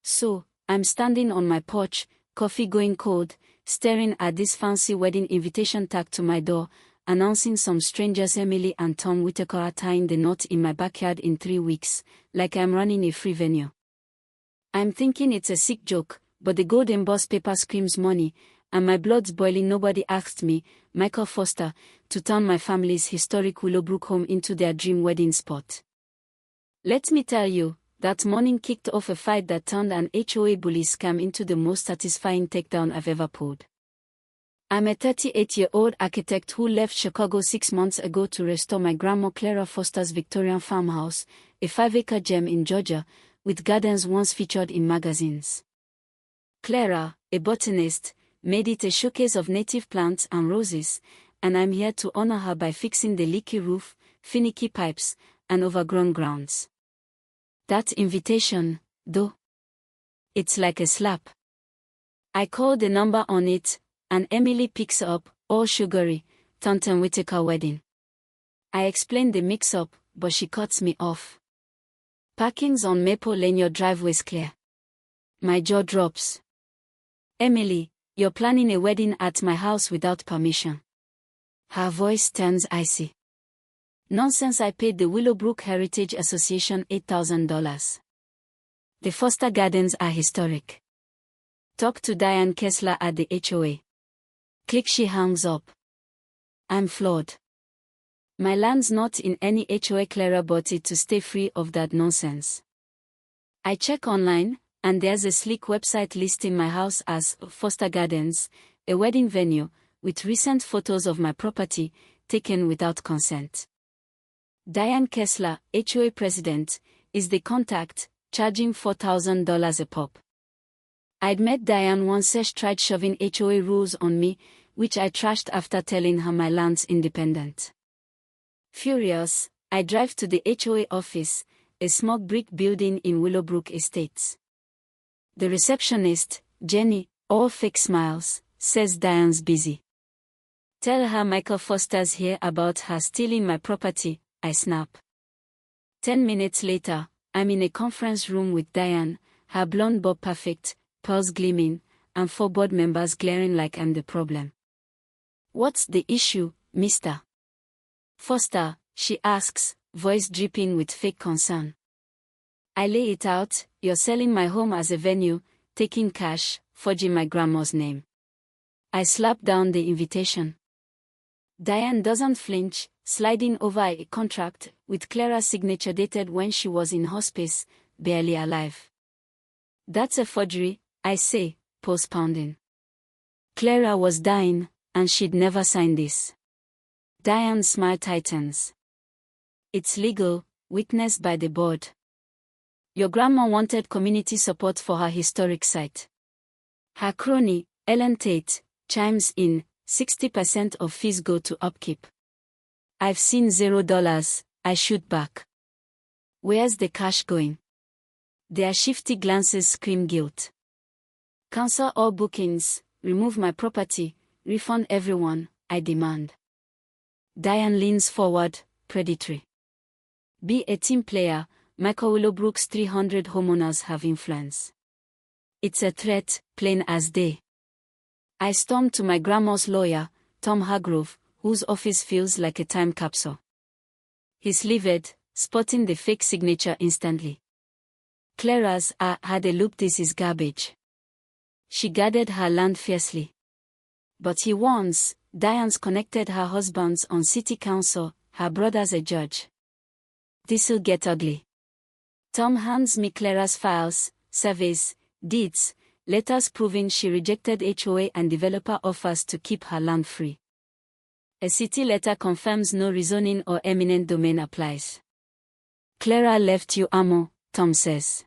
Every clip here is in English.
So, I'm standing on my porch, coffee going cold, staring at this fancy wedding invitation tag to my door, announcing some strangers Emily and Tom Whitaker are tying the knot in my backyard in 3 weeks, like I'm running a free venue. I'm thinking it's a sick joke, but the gold embossed paper screams money, and my blood's boiling. Nobody asked me, Michael Foster, to turn my family's historic Willowbrook home into their dream wedding spot. Let me tell you, that morning kicked off a fight that turned an HOA bully scam into the most satisfying takedown I've ever pulled. I'm a 38-year-old architect who left Chicago 6 months ago to restore my grandma Clara Foster's Victorian farmhouse, a 5-acre gem in Georgia, with gardens once featured in magazines. Clara, a botanist, made it a showcase of native plants and roses, and I'm here to honor her by fixing the leaky roof, finicky pipes, and overgrown grounds. That invitation, though, it's like a slap. I call the number on it, and Emily picks up, all sugary, Thornton Whitaker wedding. I explain the mix-up, but she cuts me off. Parking's on Maple Lane, your driveway's clear. My jaw drops. Emily, you're planning a wedding at my house without permission. Her voice turns icy. Nonsense. I paid the Willowbrook Heritage Association $8,000. The Foster Gardens are historic. Talk to Diane Kessler at the HOA. Click. She hangs up. I'm floored. My land's not in any HOA. Clara bought it to stay free of that nonsense. I check online, and there's a sleek website listing my house as Foster Gardens, a wedding venue, with recent photos of my property, taken without consent. Diane Kessler, HOA president, is the contact, charging $4,000 a pop. I'd met Diane once. She tried shoving HOA rules on me, which I trashed after telling her my land's independent. Furious, I drive to the HOA office, a small brick building in Willowbrook Estates. The receptionist, Jenny, all fake smiles, says Diane's busy. Tell her Michael Foster's here about her stealing my property, I snap. 10 minutes later, I'm in a conference room with Diane, her blonde bob perfect, pearls gleaming, and 4 board members glaring like I'm the problem. What's the issue, Mr. Foster? She asks, voice dripping with fake concern. I lay it out. You're selling my home as a venue, taking cash, forging my grandma's name. I slap down the invitation. Diane doesn't flinch, sliding over a contract, with Clara's signature dated when she was in hospice, barely alive. That's a forgery, I say, pounding. Clara was dying, and she'd never sign this. Diane's smile tightens. It's legal, witnessed by the board. Your grandma wanted community support for her historic site. Her crony, Ellen Tate, chimes in, 60% of fees go to upkeep. I've seen $0, I shoot back. Where's the cash going? Their shifty glances scream guilt. Cancel all bookings, remove my property, refund everyone, I demand. Diane leans forward, predatory. Be a team player. Michael Willowbrook's 300 homeowners have influence. It's a threat, plain as day. I storm to my grandma's lawyer, Tom Hargrove, whose office feels like a time capsule. He's livid, spotting the fake signature instantly. Clara's, had a look. This is garbage. She guarded her land fiercely. But he warns, Diane's connected her husbands on city council, her brother's a judge. This'll get ugly. Tom hands me Clara's files, surveys, deeds, letters proving she rejected HOA and developer offers to keep her land free. A city letter confirms no rezoning or eminent domain applies. Clara left you ammo, Tom says.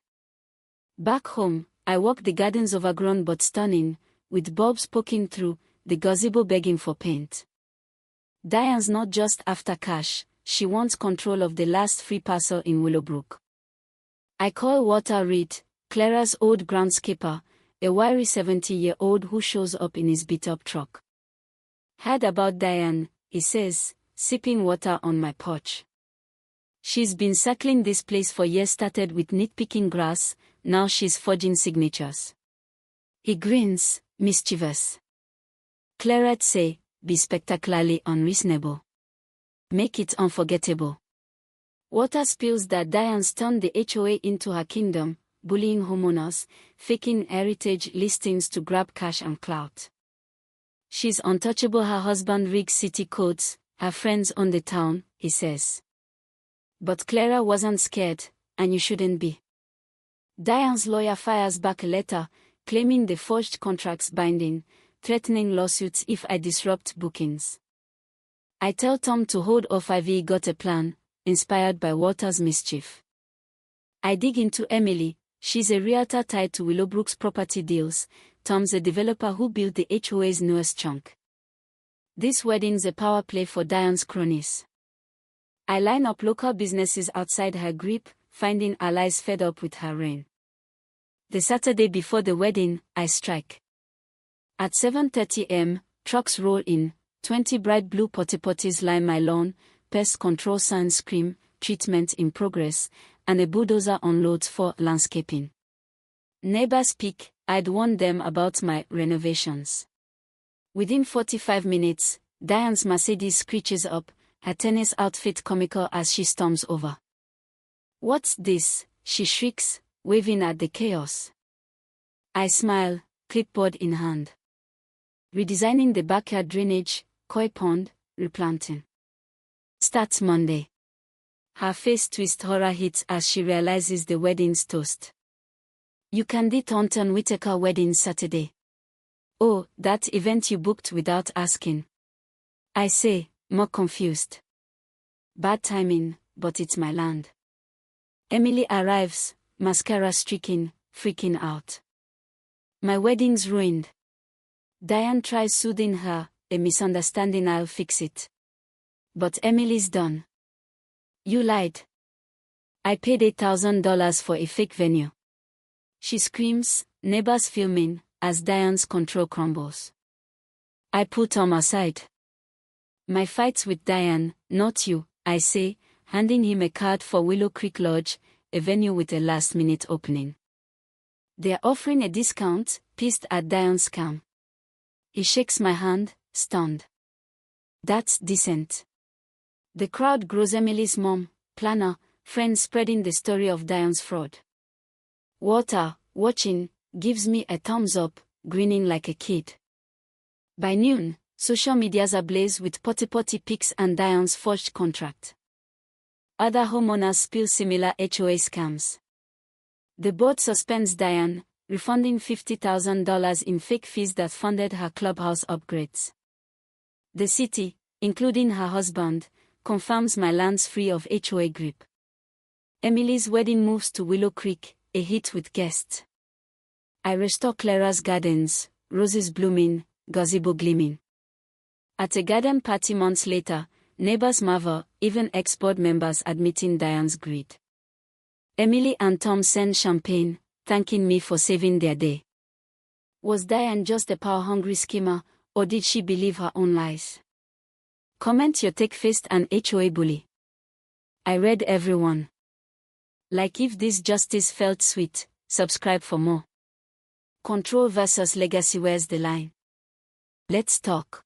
Back home, I walk the gardens, overgrown but stunning, with bulbs poking through, the gazebo begging for paint. Diane's not just after cash, she wants control of the last free parcel in Willowbrook. I call Walter Reed, Clara's old groundskeeper, a wiry 70-year-old who shows up in his beat-up truck. Heard about Diane, he says, sipping water on my porch. She's been circling this place for years, started with nitpicking grass, now she's forging signatures. He grins, mischievous. Claret say, be spectacularly unreasonable. Make it unforgettable. Water spills that Diane's turned the HOA into her kingdom, bullying homeowners, faking heritage listings to grab cash and clout. She's untouchable, her husband rigs city codes, her friends own the town, he says. But Clara wasn't scared, and you shouldn't be. Diane's lawyer fires back a letter, claiming the forged contracts binding, threatening lawsuits if I disrupt bookings. I tell Tom to hold off. I've got a plan, inspired by Walter's mischief. I dig into Emily. She's a realtor tied to Willowbrook's property deals. Tom's a developer who built the HOA's newest chunk. This wedding's a power play for Diane's cronies. I line up local businesses outside her grip, finding allies fed up with her reign. The Saturday before the wedding, I strike. At 7:30 am, trucks roll in, 20 bright blue potty-potties line my lawn, pest control signs scream, treatment in progress, and a bulldozer unloads for landscaping. Neighbors speak. I'd warned them about my renovations. Within 45 minutes, Diane's Mercedes screeches up, her tennis outfit comical as she storms over. What's this? She shrieks, waving at the chaos. I smile, clipboard in hand. Redesigning the backyard drainage, koi pond, replanting. Starts Monday. Her face twists, horror hits as she realizes the wedding's toast. You can do Thornton Whitaker wedding Saturday. Oh, that event you booked without asking. I say, more confused. Bad timing, but it's my land. Emily arrives, mascara streaking, freaking out. My wedding's ruined. Diane tries soothing her, a misunderstanding, I'll fix it. But Emily's done. You lied. I paid $8,000 for a fake venue. She screams, neighbors filming, as Diane's control crumbles. I pull Tom aside. My fight's with Diane, not you, I say, handing him a card for Willow Creek Lodge, a venue with a last-minute opening. They're offering a discount, pissed at Diane's scam. He shakes my hand, stunned. That's decent. The crowd grows. Emily's mom, planner, friends spreading the story of Diane's fraud. Walter, watching, gives me a thumbs up, grinning like a kid. By noon, social media's ablaze with potty pics and Diane's forged contract. Other homeowners spill similar HOA scams. The board suspends Diane, refunding $50,000 in fake fees that funded her clubhouse upgrades. The city, including her husband, confirms my land's free of HOA grip. Emily's wedding moves to Willow Creek, a hit with guests. I restore Clara's gardens, roses blooming, gazebo gleaming. At a garden party months later, neighbors marvel, even ex-board members admitting Diane's greed. Emily and Tom send champagne, thanking me for saving their day. Was Diane just a power-hungry schemer, or did she believe her own lies? Comment your take. Faced an HOA bully. I read everyone. Like if this justice felt sweet, subscribe for more. Control versus legacy, where's the line? Let's talk.